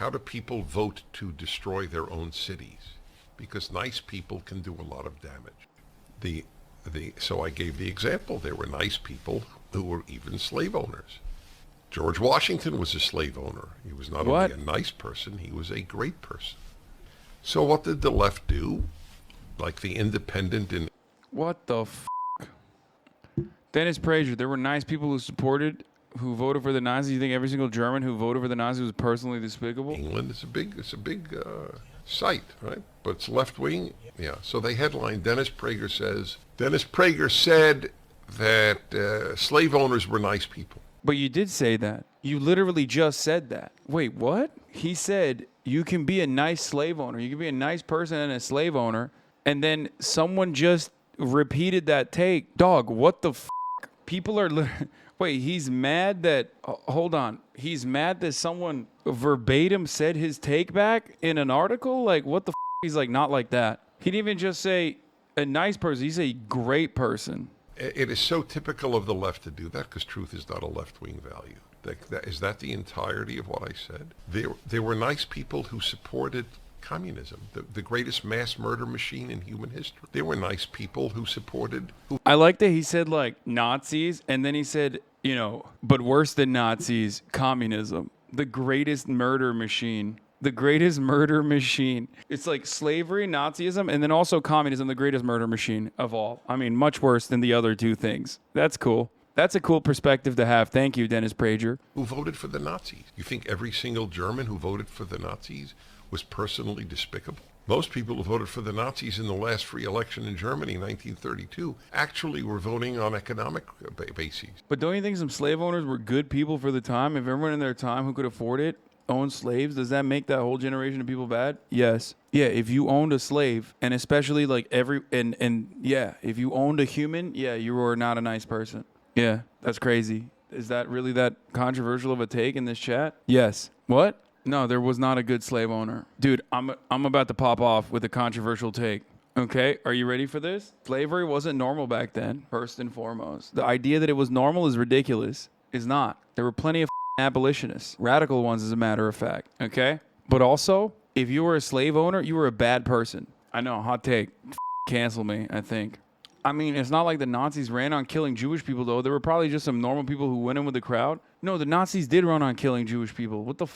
how do people vote to destroy their own cities? Because nice people can do a lot of damage. So I gave the example. There were nice people who were even slave owners. George Washington was a slave owner. He was not What? only a nice person, he was a great person. So what did the left do? Like the independent and What the Dennis Prager, there were nice people who voted for the Nazis. You think every single German who voted for the Nazis was personally despicable? England, it's a big site, right? But it's left wing. Yeah. So they headline Dennis Prager said that slave owners were nice people. But you did say that. You literally just said that. Wait, what? He said you can be a nice slave owner. You can be a nice person and a slave owner. And then someone just repeated that take. Dog, what the People are... Wait, he's mad that... hold on. He's mad that someone verbatim said his take back in an article? Like, what the He's like, not like that. He didn't even just say a nice person. He said a great person. It is so typical of the left to do that because truth is not a left-wing value. Is that the entirety of what I said? There were nice people who supported communism, the greatest mass murder machine in human history. There were nice people who supported... I like that he said, like, Nazis, and then he said, but worse than Nazis, communism. The greatest murder machine. The greatest murder machine. It's like slavery, Nazism, and then also communism, the greatest murder machine of all. I mean, much worse than the other two things. That's cool. That's a cool perspective to have. Thank you, Dennis Prager. Who voted for the Nazis? You think every single German who voted for the Nazis was personally despicable? Most people who voted for the Nazis in the last free election in Germany in 1932 actually were voting on economic bases. But don't you think some slave owners were good people for the time? If everyone in their time who could afford it owned slaves, does that make that whole generation of people bad? Yes. Yeah, if you owned a slave, and especially like if you owned a human, yeah, you were not a nice person. Yeah, that's crazy. Is that really that controversial of a take in this chat? Yes. What? No, there was not a good slave owner. Dude, I'm about to pop off with a controversial take. Okay, are you ready for this? Slavery wasn't normal back then, first and foremost. The idea that it was normal is ridiculous. It's not. There were plenty of abolitionists, radical ones as a matter of fact, okay? But also, if you were a slave owner, you were a bad person. I know, hot take. Cancel me, I think. I mean, it's not like the Nazis ran on killing Jewish people, though. There were probably just some normal people who went in with the crowd. No, the Nazis did run on killing Jewish people. What the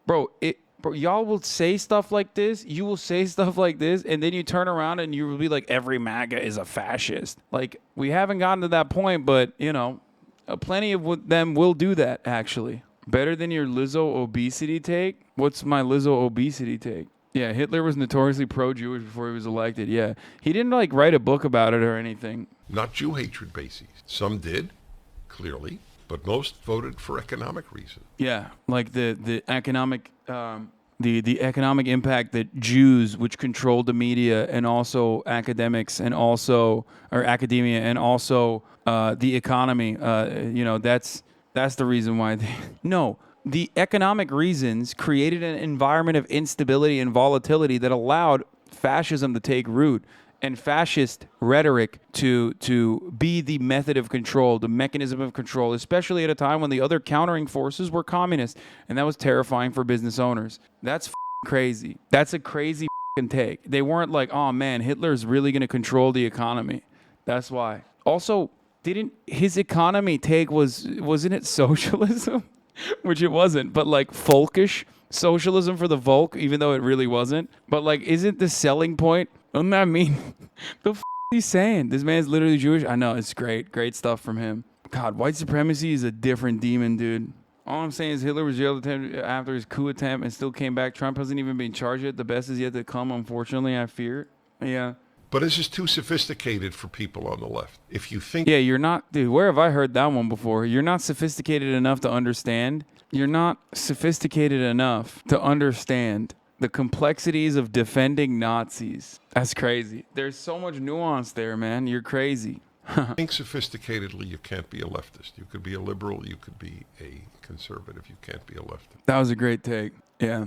Bro, y'all will say stuff like this. You will say stuff like this, and then you turn around and you will be like, every MAGA is a fascist. Like, we haven't gotten to that point, but, plenty of them will do that, actually. Better than your Lizzo obesity take? What's my Lizzo obesity take? Yeah, Hitler was notoriously pro-Jewish before he was elected, yeah. He didn't, write a book about it or anything. Not Jew hatred bases. Some did, clearly. But most voted for economic reasons. Yeah, like the economic the economic impact that Jews, which controlled the media and also academics and also academia and also the economy. That's the reason why. The economic reasons created an environment of instability and volatility that allowed fascism to take root. And fascist rhetoric to be the method of control, the mechanism of control, especially at a time when the other countering forces were communist. And that was terrifying for business owners. That's crazy. That's a crazy take. They weren't like, oh man, Hitler's really going to control the economy. That's why. Also, didn't his economy take wasn't it socialism? Which it wasn't, but like folkish socialism for the Volk, even though it really wasn't. But isn't the selling point? Doesn't that mean the he's saying? This man's literally Jewish. I know, it's great stuff from him. God, white supremacy is a different demon, dude. All I'm saying is Hitler was jailed after his coup attempt and still came back. Trump hasn't even been charged yet. The best is yet to come, unfortunately, I fear. Yeah. But this is too sophisticated for people on the left. If you think... Yeah, you're not... Dude, where have I heard that one before? You're not sophisticated enough to understand. You're not sophisticated enough to understand the complexities of defending Nazis. That's crazy. There's so much nuance there, man. You're crazy. Think sophisticatedly, you can't be a leftist. You could be a liberal. You could be a conservative. You can't be a leftist. That was a great take. Yeah.